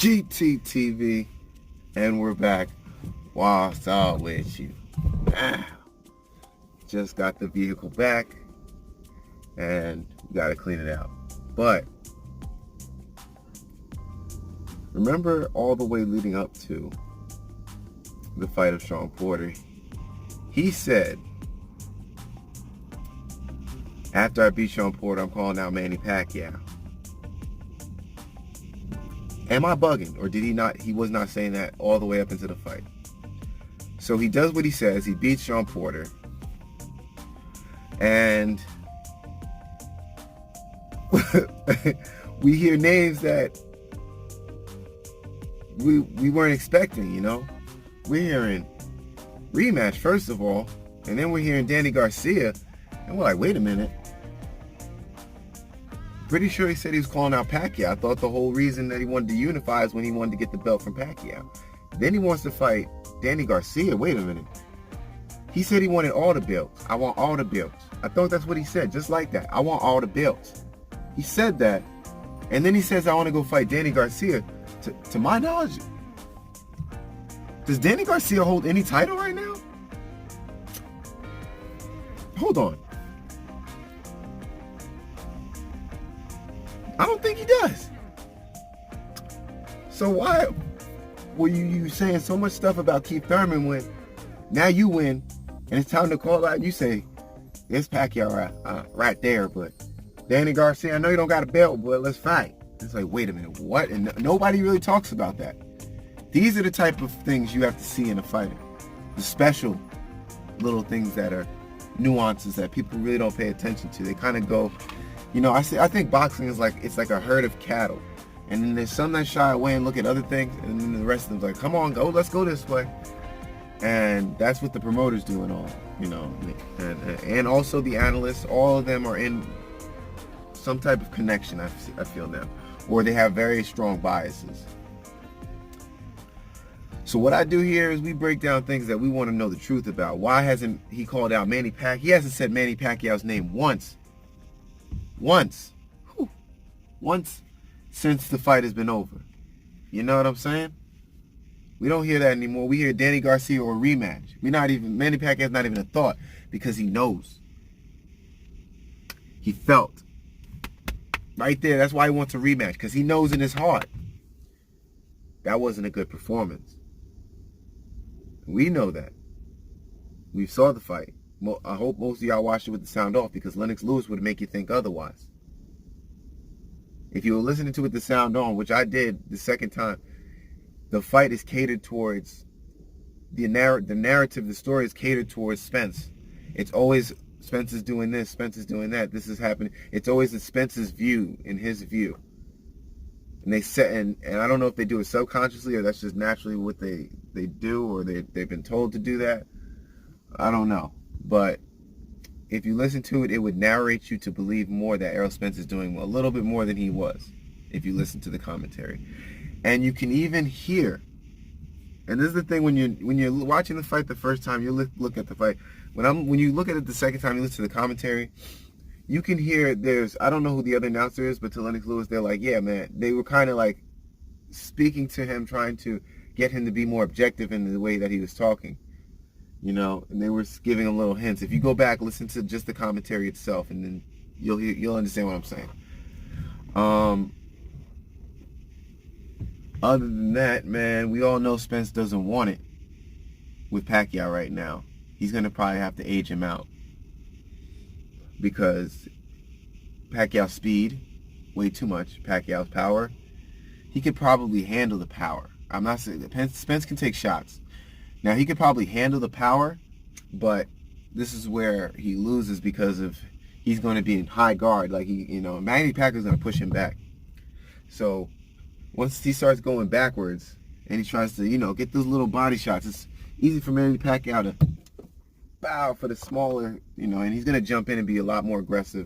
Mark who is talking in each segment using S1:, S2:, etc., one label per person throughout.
S1: GTTV, and we're back. What's up with you? Just got the vehicle back, and we gotta clean it out. But remember, all the way leading up to the fight of Shawn Porter, he said, after I beat Shawn Porter, I'm calling out Manny Pacquiao. Am I bugging? Or did he not? He was not saying that all the way up into the fight. So he does what he says. He beats Shawn Porter. And we hear names that we weren't expecting, you know. We're hearing rematch, first of all. And then we're hearing Danny Garcia. And we're like, wait a minute. Pretty sure he said he was calling out Pacquiao. I thought the whole reason that he wanted to unify is when he wanted to get the belt from Pacquiao. Then he wants to fight Danny Garcia. Wait a minute. He said he wanted all the belts. I want all the belts. I thought that's what he said, just like that. I want all the belts. He said that. And then he says, I want to go fight Danny Garcia. To my knowledge, does Danny Garcia hold any title right now? Hold on. I don't think he does. So why were you saying so much stuff about Keith Thurman when now you win and it's time to call out and you say, it's Pacquiao right there, but Danny Garcia, I know you don't got a belt, but let's fight. It's like, wait a minute, what? And nobody really talks about that. These are the type of things you have to see in a fighter. The special little things that are nuances that people really don't pay attention to. They kind of go, you know, I think boxing is like, it's like a herd of cattle. And then there's some that shy away and look at other things, and then the rest of them's like, come on, go, let's go this way. And that's what the promoters do and all, you know. And also the analysts, all of them are in some type of connection, I feel now. Or they have very strong biases. So what I do here is we break down things that we want to know the truth about. Why hasn't he called out Manny Pacquiao? He hasn't said Manny Pacquiao's name once. Once since the fight has been over. You know what I'm saying? We don't hear that anymore. We hear Danny Garcia or a rematch. Manny Pacquiao's not even a thought because he knows. He felt. Right there, that's why he wants a rematch, because he knows in his heart that wasn't a good performance. We know that. We saw the fight. I hope most of y'all watched it with the sound off, because Lennox Lewis would make you think otherwise. If you were listening to it with the sound on, which I did the second time, the fight is catered towards the narrative, the story is catered towards Spence. It's always Spence is doing this, Spence is doing that, this is happening. It's always in Spence's view, in his view. And they set, and I don't know if they do it subconsciously or that's just naturally what they do, or they've been told to do that. I don't know. But if you listen to it, it would narrate you to believe more that Errol Spence is doing a little bit more than he was, if you listen to the commentary. And you can even hear, and this is the thing, when you're watching the fight the first time, you look at the fight. When you look at it the second time, you listen to the commentary, you can hear I don't know who the other announcer is, but to Lennox Lewis, they're like, yeah, man. They were kind of like speaking to him, trying to get him to be more objective in the way that he was talking. You know, and they were giving him little hints. If you go back, listen to just the commentary itself, and then you'll understand what I'm saying. Other than that, man, we all know Spence doesn't want it with Pacquiao right now. He's going to probably have to age him out, because Pacquiao's speed, way too much. Pacquiao's power, he could probably handle the power. I'm not saying that Spence can take shots. Now, he could probably handle the power, but this is where he loses, because of he's going to be in high guard. Like, Manny Pacquiao's going to push him back. So once he starts going backwards and he tries to, get those little body shots, it's easy for Manny Pacquiao to bow for the smaller, and he's going to jump in and be a lot more aggressive.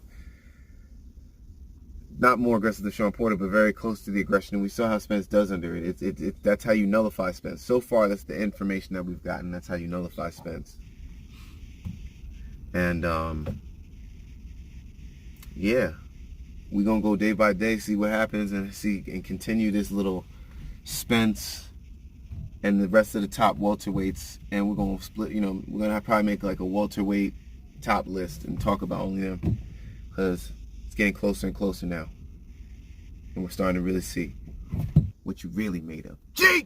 S1: Not more aggressive than Shawn Porter, but very close to the aggression. And we saw how Spence does under it. That's how you nullify Spence. So far, that's the information that we've gotten. That's how you nullify Spence. And, yeah. We're going to go day by day, see what happens, and continue this little Spence, and the rest of the top welterweights, and we're gonna split. You know, we're gonna probably make like a welterweight top list and talk about only them, because it's getting closer and closer now, and we're starting to really see what you really made of. G.